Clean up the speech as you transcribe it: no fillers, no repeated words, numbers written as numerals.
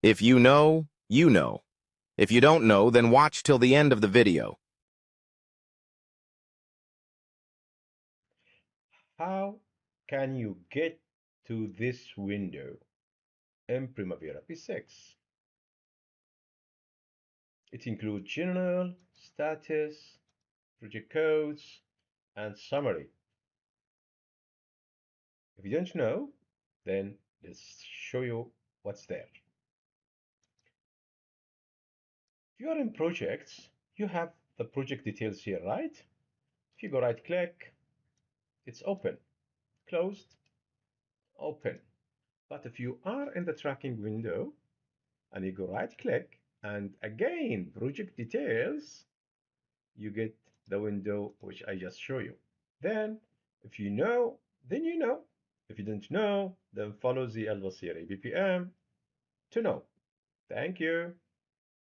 If you know, you know. If you don't know, then watch till the end of the video. How can you get to this window in Primavera P6? It includes general, status, project codes, and summary. If you don't know, then let's show you what's there. If you are in projects, you have the project details here, right? If you go right click, it's open, closed, open. But if you are in the tracking window and you go right click and again project details, you get the window which I just show you. Then if you know, then you know. If you don't know, then follow the البصيري BPM to know. Thank you.